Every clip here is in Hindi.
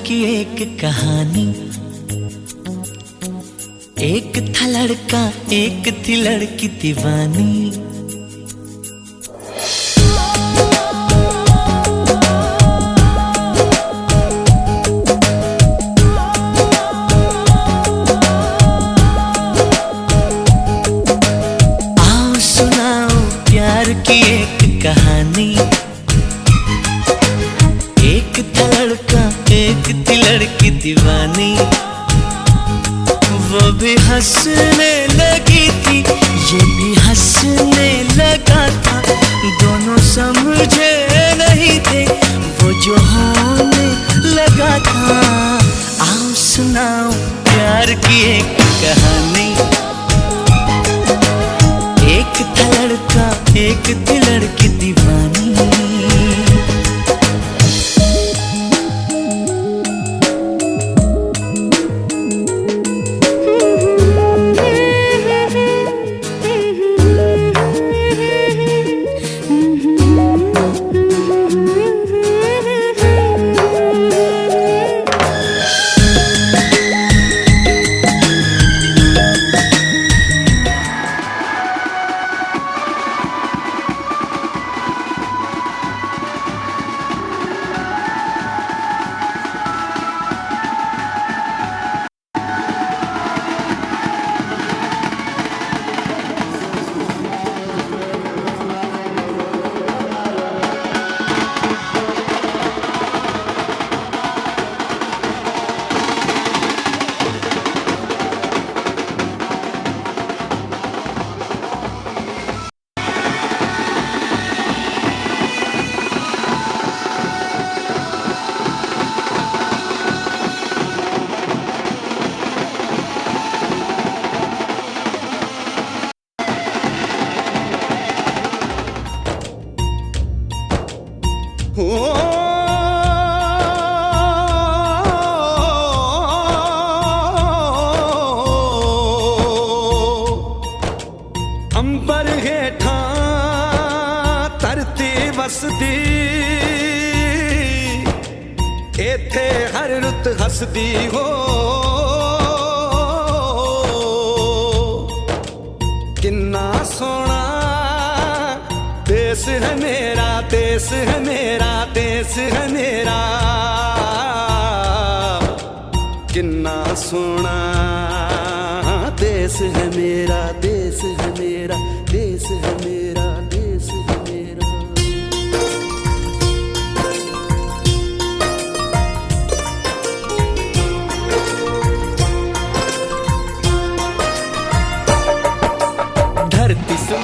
की एक कहानी। एक था लड़का, एक थी लड़की दीवानी। आओ सुनाओ प्यार की एक कहानी। एक था लड़का, एक थी लड़की दीवानी। वो भी हंसने लगी थी, ये भी हंसने लगा था। दोनों समझे नहीं थे, वो जो होने लगा था। आओ सुनाओ प्यार की एक कहानी। एक था लड़का, एक थी लड़की दीवानी। अंबर हेठा धरती वसदी, एथे हर रुत हसदी हो। किन्ना सोना देश है मेरा, देश है मेरा, देश है मेरा। किन्ना सोना देश है मेरा, देश है मेरा, देश है मेरा, देश है मेरा। धरती से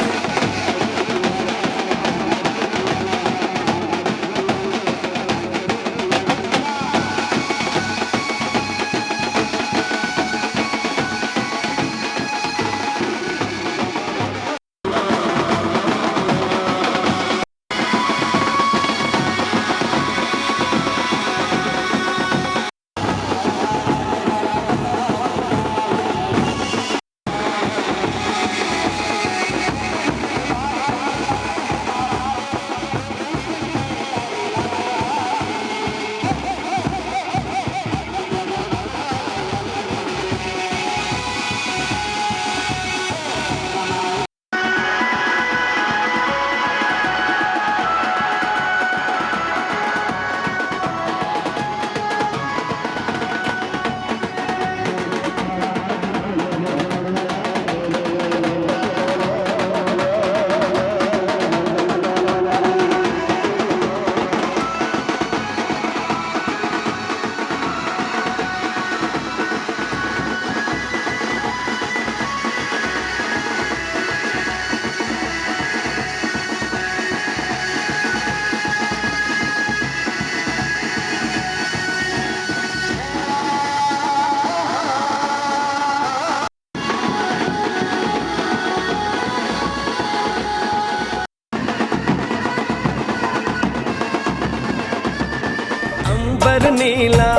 अंबर नीला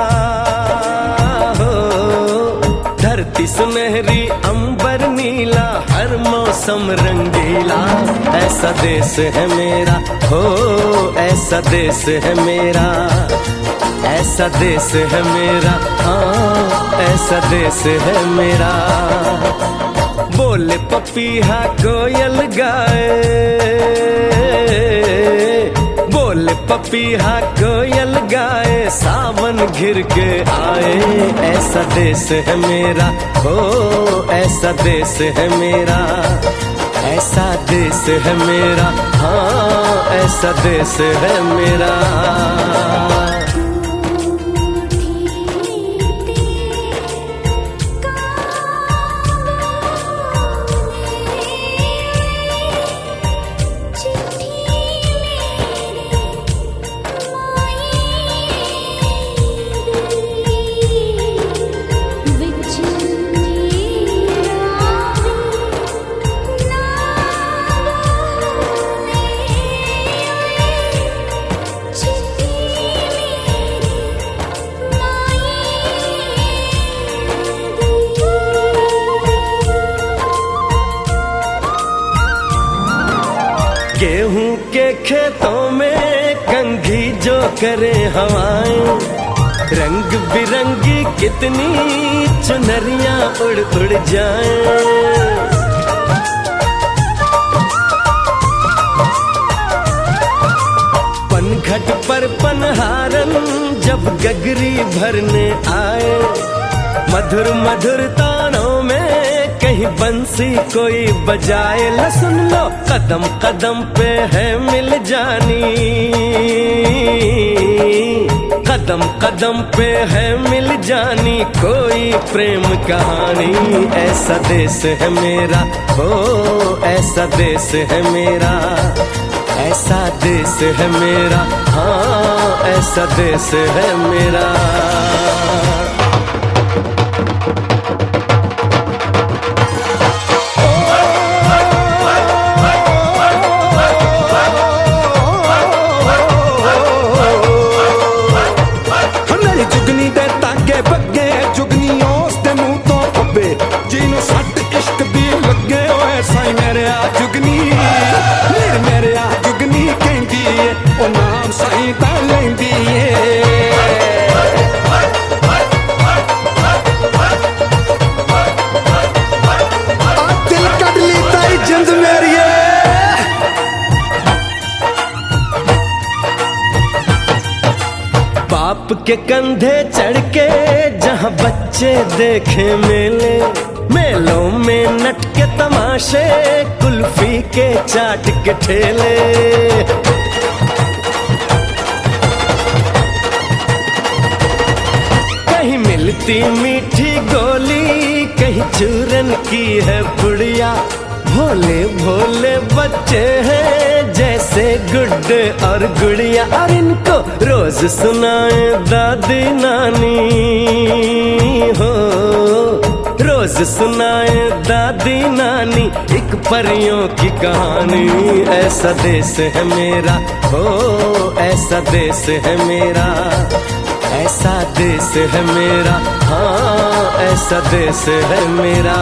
हो, धरती सुनहरी, अंबर नीला, हर मौसम रंगीला। ऐसा देश है मेरा हो, ऐसा देश है मेरा। ऐसा देश है मेरा, हाँ ऐसा देश है मेरा। बोले पपीहा कोयल गाए, बोले पपीहा कोयल गाए, सावन घिर के आए। ऐसा देश है मेरा, हो ऐसा देश है मेरा, ऐसा देश है मेरा, हाँ ऐसा देश है मेरा। गेहूं के खेतों में कंघी जो करे हवाएं, रंग बिरंगी कितनी चुनरियां उड़ उड़ जाएं। पनघट पर पनहारन जब गगरी भरने आए, मधुर मधुर तानों में कहीं बंसी कोई बजाए। ला सुन लो कदम कदम पे है मिल जानी, कदम कदम पे है मिल जानी कोई प्रेम कहानी। ऐसा देश है मेरा, हो ऐसा देश है मेरा, ऐसा देश है मेरा, हाँ ऐसा देश है मेरा। बाप के कंधे चढ़ के जहाँ बच्चे देखे मेले, मेलों में नट के तमाशे, कुल्फी के चाट के ठेले। कहीं मिलती मीठी गोली, कहीं चूरन की है पुड़िया। भोले भोले बच्चे हैं जैसे गुड्डे और गुड़िया, और इनको रोज सुनाए दादी नानी हो, रोज सुनाए दादी नानी एक परियों की कहानी। ऐसा देश है मेरा, हो ऐसा देश है मेरा, ऐसा देश है मेरा, हाँ ऐसा देश है मेरा।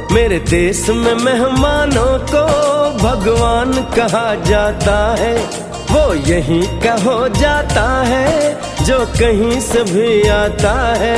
मेरे देश में मेहमानों को भगवान कहा जाता है, वो यहीं का हो जाता है जो कहीं से भी आता है।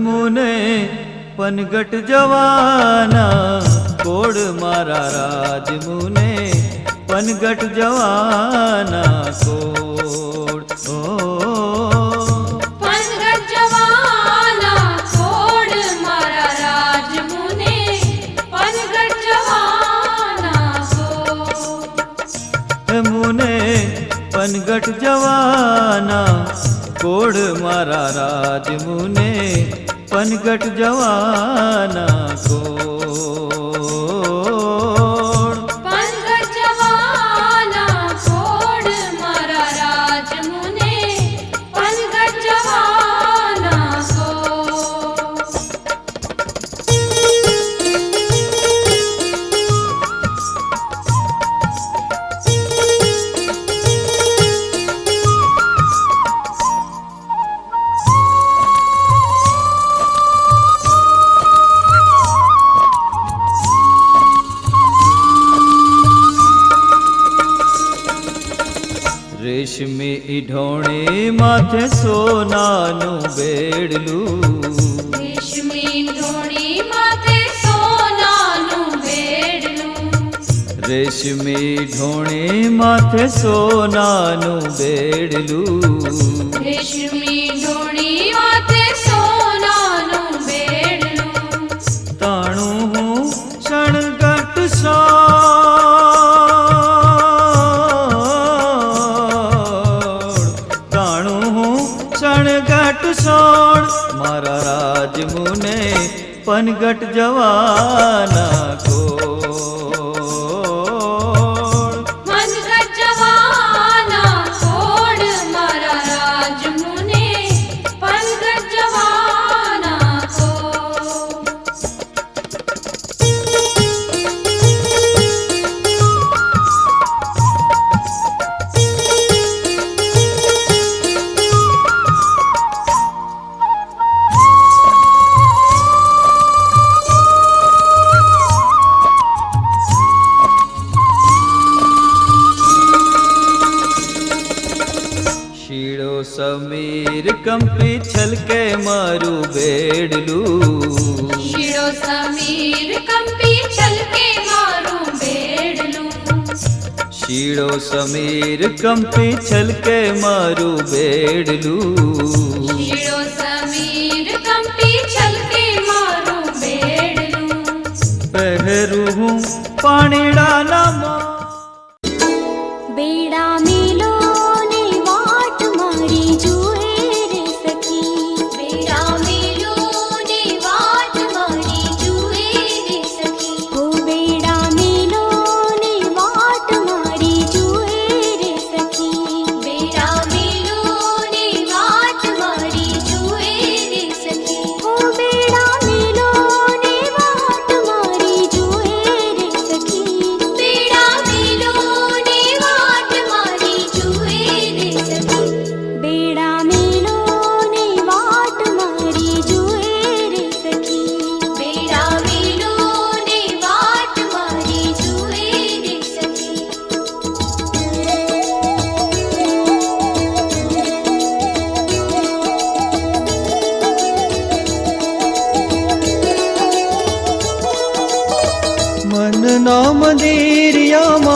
मुने पनगट जवाना कोड मारा राज मुने पनगट जवाना कोड पनगट जवाना कोड मारा राज मुने पनगट जवाना कोड मुने पनगट जवाना कोड मारा राज मुने पनगट जवाना कोड पनगट जवाना कोड मारा राज मुने पनगट जवाना कोड रेशमी इढोणे माथे सोनानु बेडलू रेशमी ढोणी माथे सोनानु बेडलू रेशमी ढोणे माथे सोनानु बेडलू रेशमी ढोणी माथे सोनानु बेडलू ताणू हूँ शणगट सो सोण मारा राज मुने पनगट जवाना कोड पनगट जवाना कोड मारा राज मुने पनगट जवाना कोड समीर कंपी छलके मारू बेडलू शीड़ो समीर कंपी छलके मारू बेडलू शीड़ो समीर कंपी छलके मारू बेडलू शीड़ो समीर कंपी छलके मारू बेडलू पहरू हूँ पानी डाला माँ बेड़ा मिलो ने वाट मारी जुए रे सखी बेड़ा मिलो ने वाट मारी जुए रे सखी ओ बेड़ा मिलो ने वाट मारी जुए रे सखी बेड़ा मिलो ने वाट मारी जुए रे सखी ओ बेड़ा मिलो ने वाट मारी जुए रे सखी बेड़ा मिलो ने वाट मारी जुए रे सखी बेड़ा मिलो ने वाट मारी जुए रे सखी बेड़ा मिलो ने वाट मारी जुए रे सखी मन नाम मंदिरियामा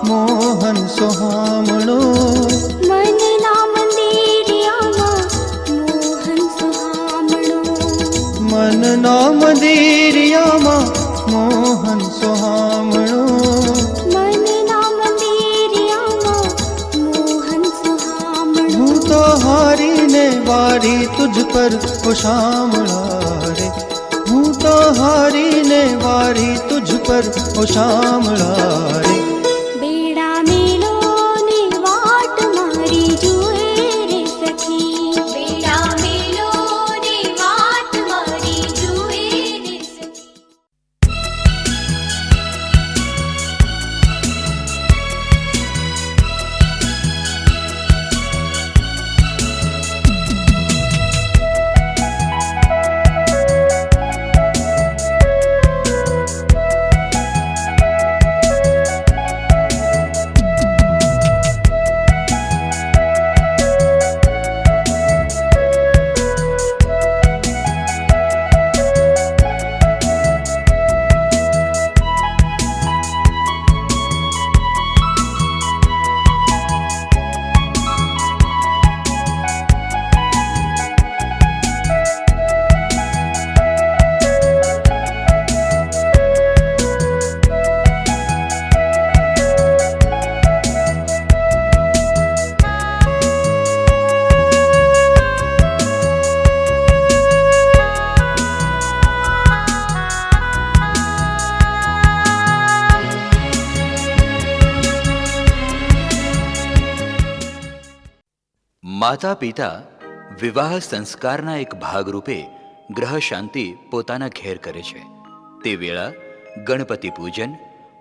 मोहन सुहामणो मन ना मंदिरियामा मोहन सुहामणो मन नाम मंदिरियामा मोहन सुहामणो मन ना मंदिरियामा मोहन सुहामणो हूँ तो हारी ने वारी तुझ पर खुशामणा रे हूँ तो हारी ने वारी तुझ पर खुशामणा रे बेड़ा मिलो ने वाट मारी जुए रे सखी बेड़ा मिलो ने वाट मारी जुए रे सखी માતા પિતા વિવાહ સંસ્કારના એક ભાગરૂપે ગ્રહ શાંતિ પોતાના ઘેર કરે છે. તે વેળા ગણપતિ પૂજન,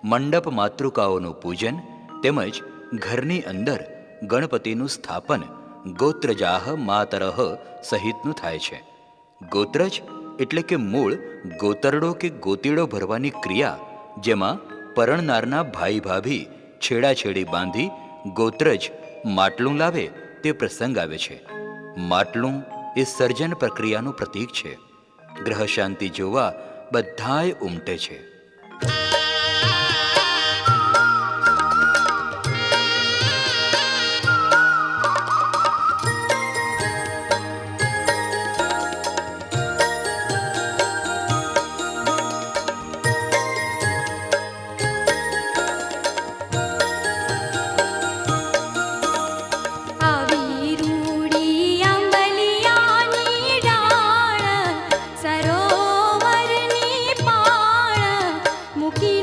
મંડપ માતૃકાઓનું પૂજન તેમજ ઘરની અંદર ગણપતિનું સ્થાપન ગોત્રજાહ માતરહ સહિતનું થાય છે. ગોત્રજ એટલે કે મૂળ ગોતરડો કે ગોતીડો ભરવાની ક્રિયા, જેમાં પરણનારના ભાઈ ભાભી છેડાછેડી બાંધી ગોત્રજ માટલું લાવે તે પ્રસંગ આવે છે. માટલું એ સર્જન પ્રક્રિયાનું પ્રતીક છે. ગ્રહ શાંતિ જોવા બધાય ઉમટે છે. આવી રૂડી આંબલિયાની ડાળ સરોવરની પાળ મૂકી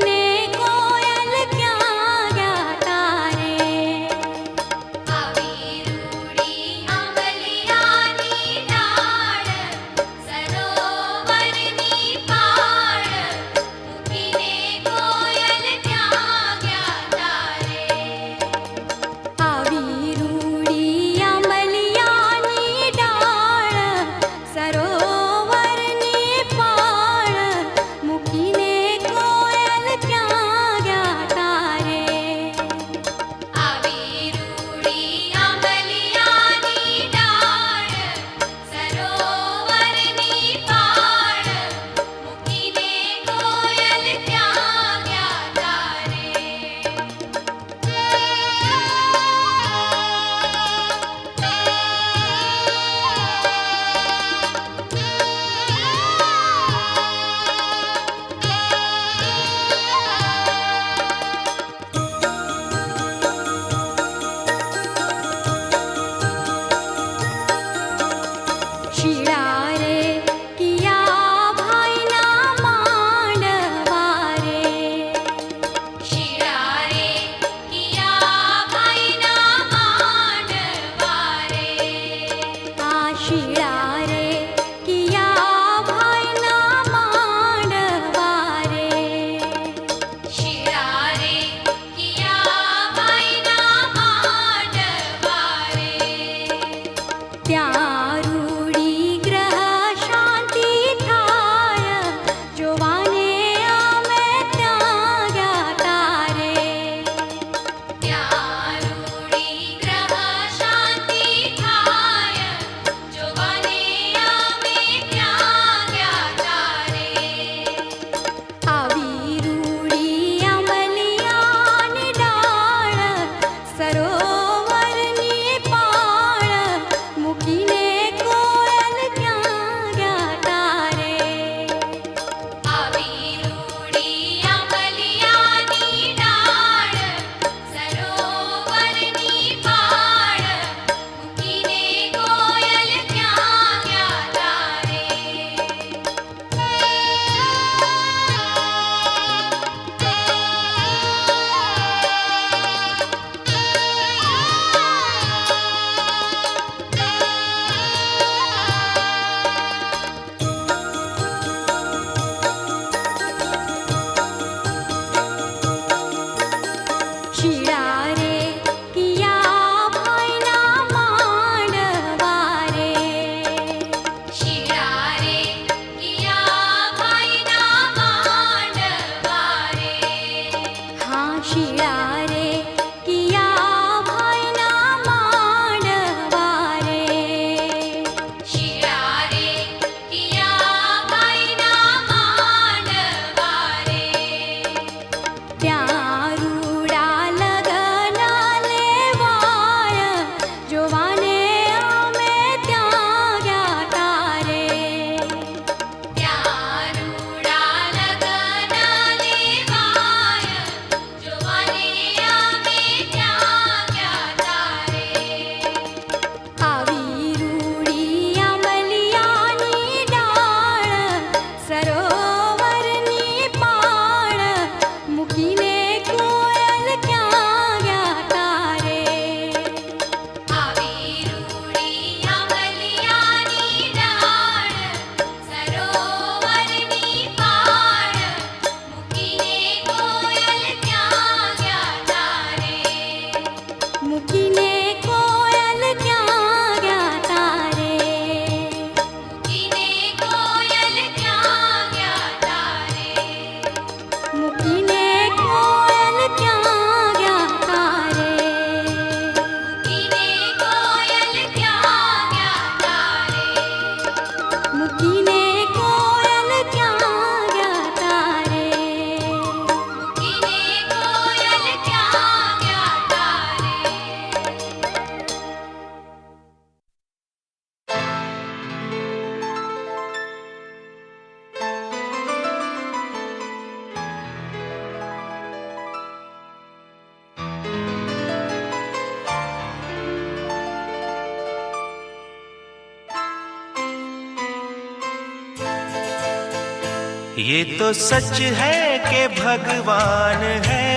ये तो सच है कि भगवान है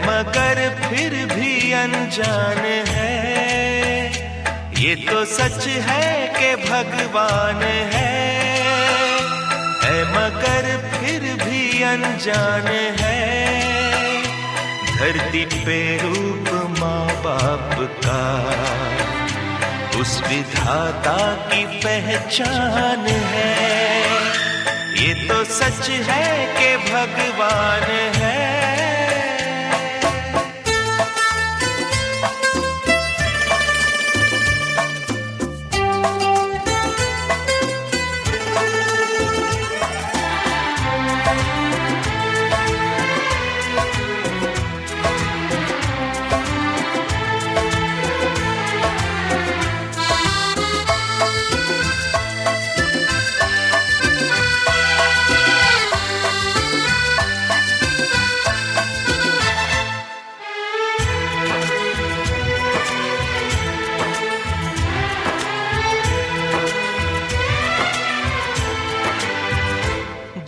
मगर फिर भी अनजान है। ये तो सच है कि भगवान है मगर फिर भी अनजान है। धरती पे रूप माँ बाप का उस विधाता की पहचान है। ये तो सच है कि भगवान है।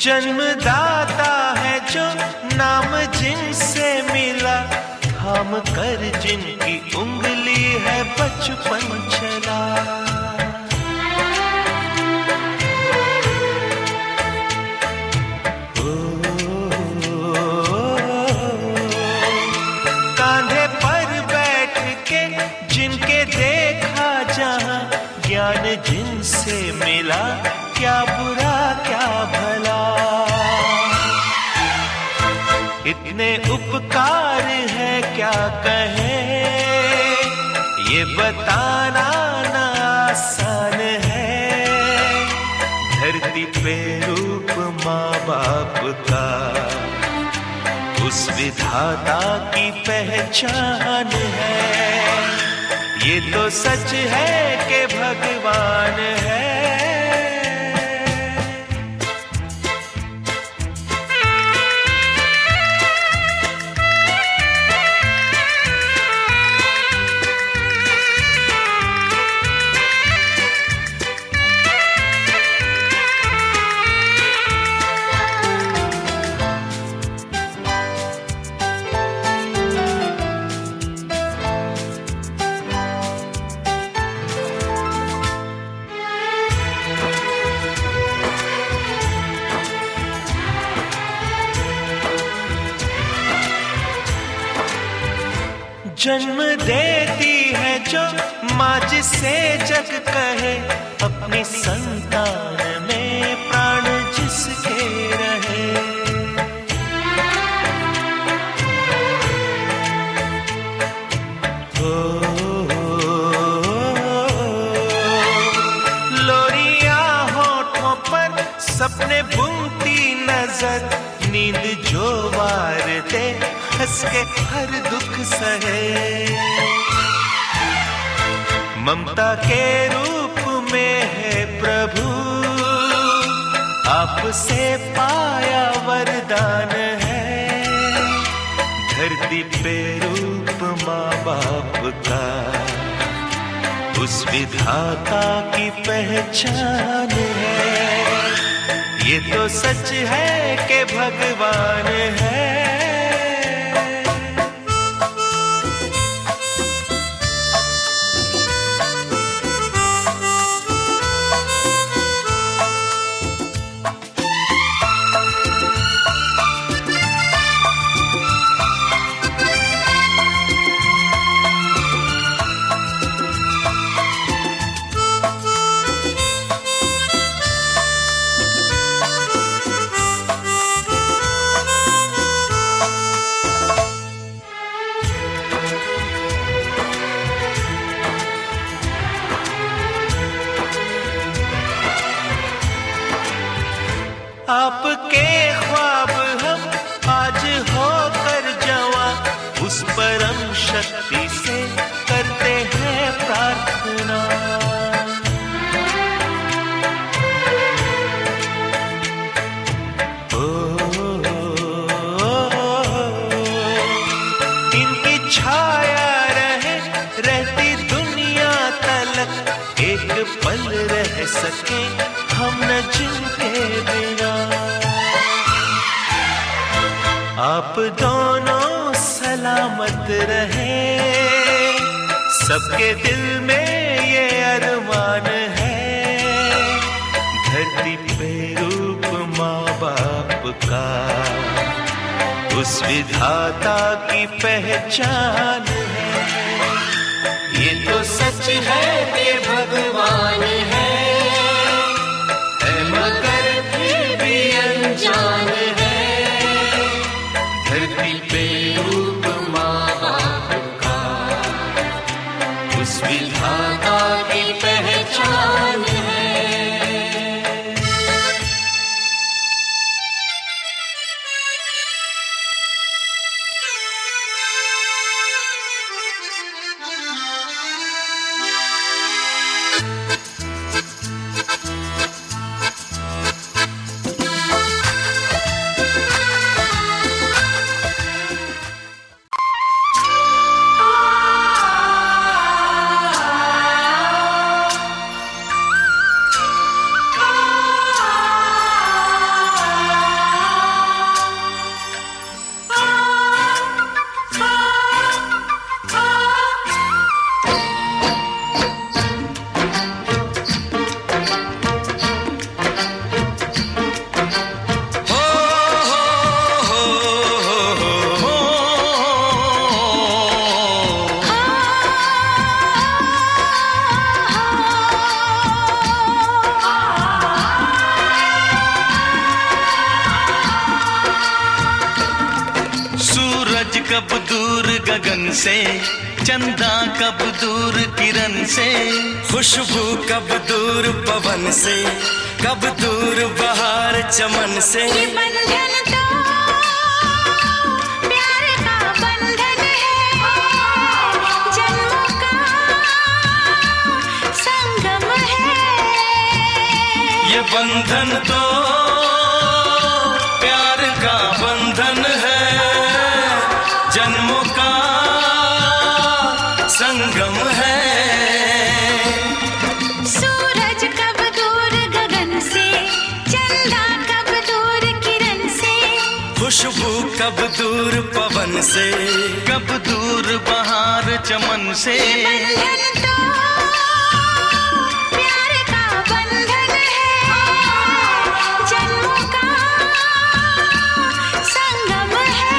जन्मदाता है जो नाम जिनसे मिला, थाम कर जिनकी उंगली है बचपन चला। कांधे पर बैठ के जिनके देखा जहां, ज्ञान जिनसे मिला, क्या बुरा क्या भला। इतने उपकार है क्या कहे, ये बताना ना आसान है। धरती पे रूप माँ बाप का उस विधाता की पहचान है। ये तो सच है कि भगवान है। जन्म देती है जो माँ जिसे जग कहे, अपनी संतान में प्राण जिसके रहे। लोरियां होठों पर सपने बुनती नजर, नींद जो वार दे हंस के हर दुख सहे। ममता के रूप में है प्रभु, आपसे पाया वरदान है। धरती पे रूप माँ बाप का उस विधाता की पहचान है। ये तो सच है कि भगवान है। आपके ख्वाब हम आज होकर जवां, उस परम शक्ति से करते हैं प्रार्थना। इनकी छाया रहे रहती दुनिया तलक, एक पल रह सके हम न जिनके बिना। आप दोनों सलामत रहे, सबके दिल में ये अरमान है, धरती पे रूप माँ बाप का उस विधाता की पहचान है। ये तो सच है कि भगवान है मगर फिर भी अनजान है, धरती पे रूप माँ बाप का उस विधाता की पहचान है। कब दूर गगन से, चंदा कब दूर किरण से, खुशबू कब दूर पवन से, कब दूर बहार चमन से। ये बंधन तो प्यार का बंधन है, जन्मों का संगम है। ये बंधन तो प्यार का बंधन है, जन्मों का संगम है। सूरज कब दूर गगन से, चंदा कब दूर किरण से, खुशबू कब दूर पवन से, कब दूर बहार चमन से। बंधन तो प्यार का बंधन है, जन्मों का संगम है।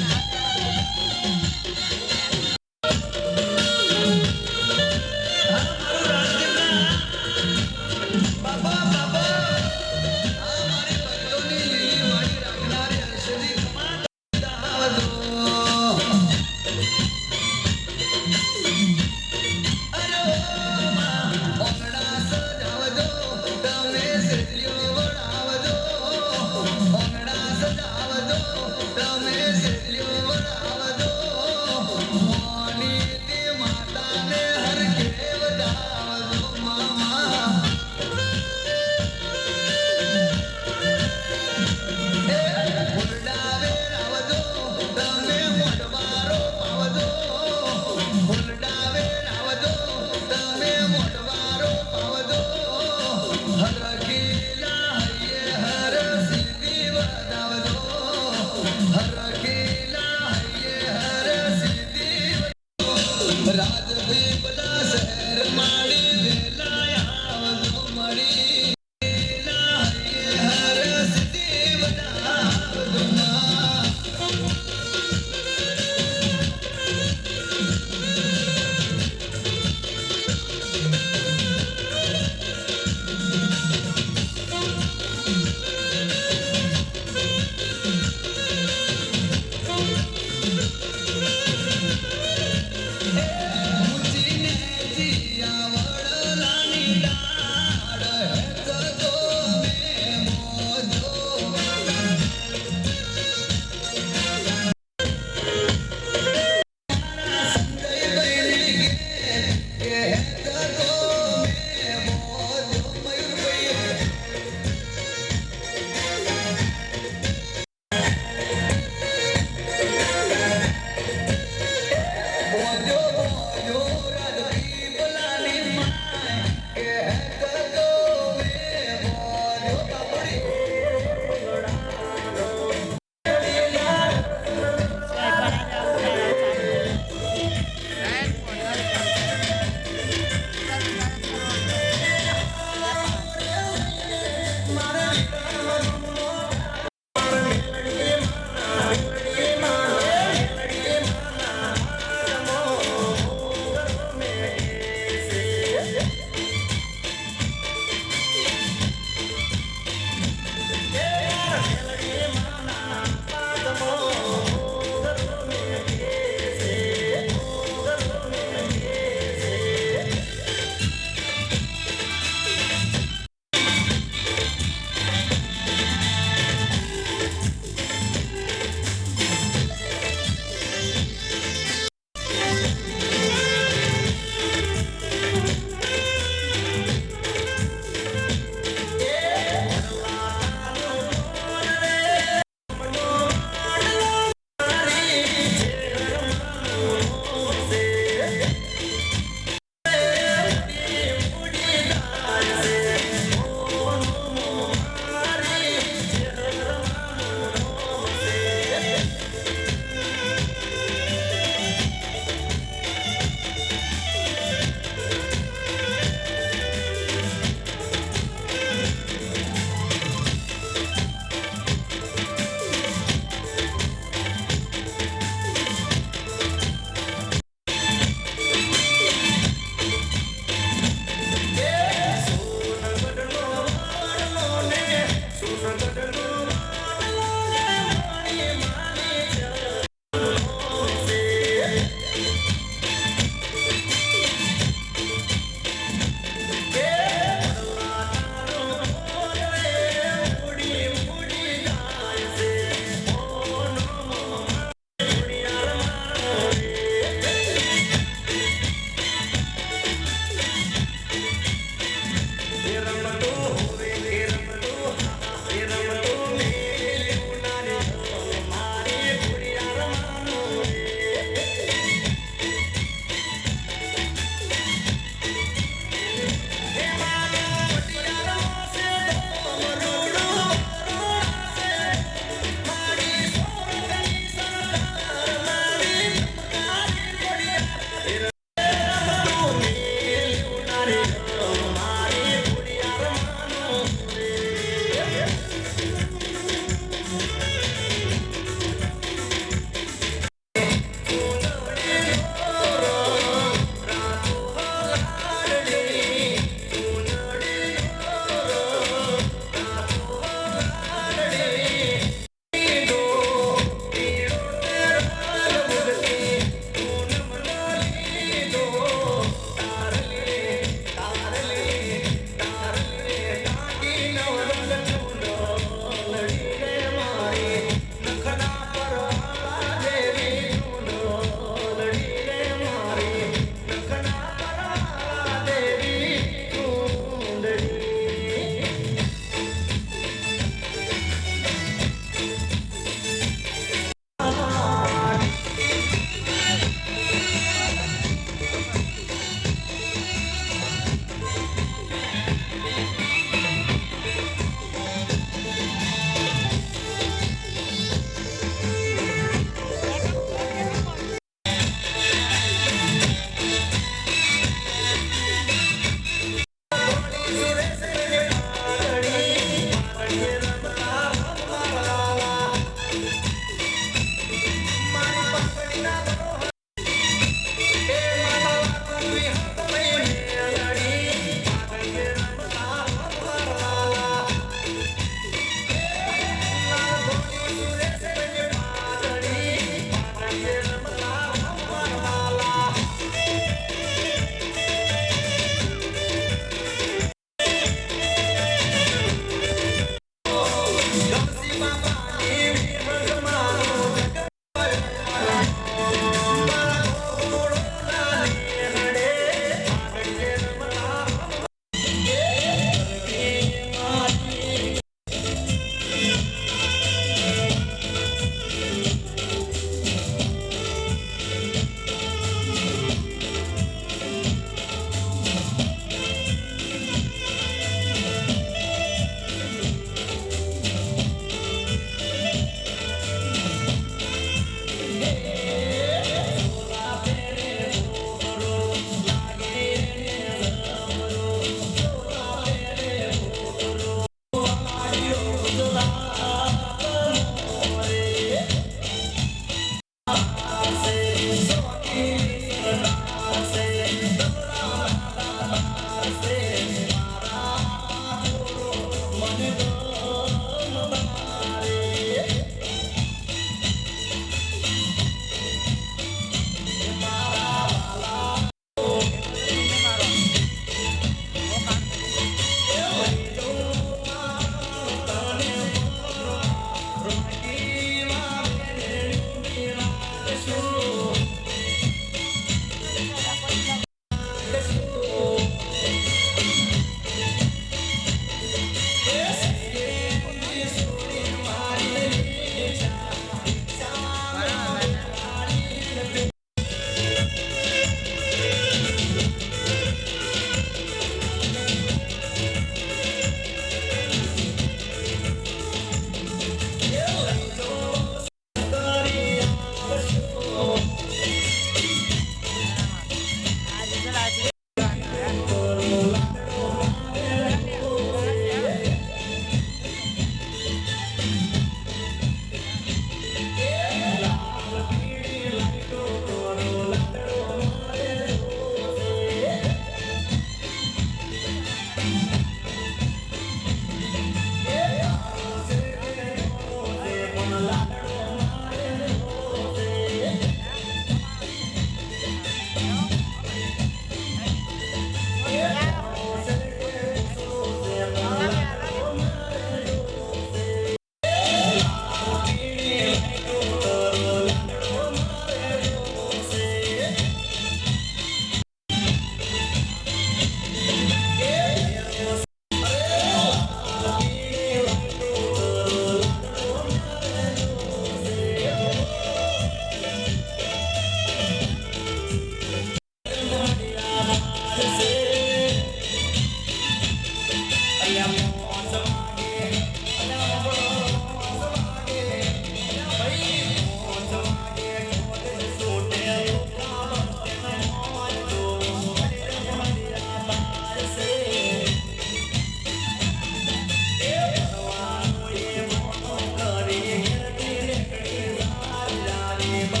है।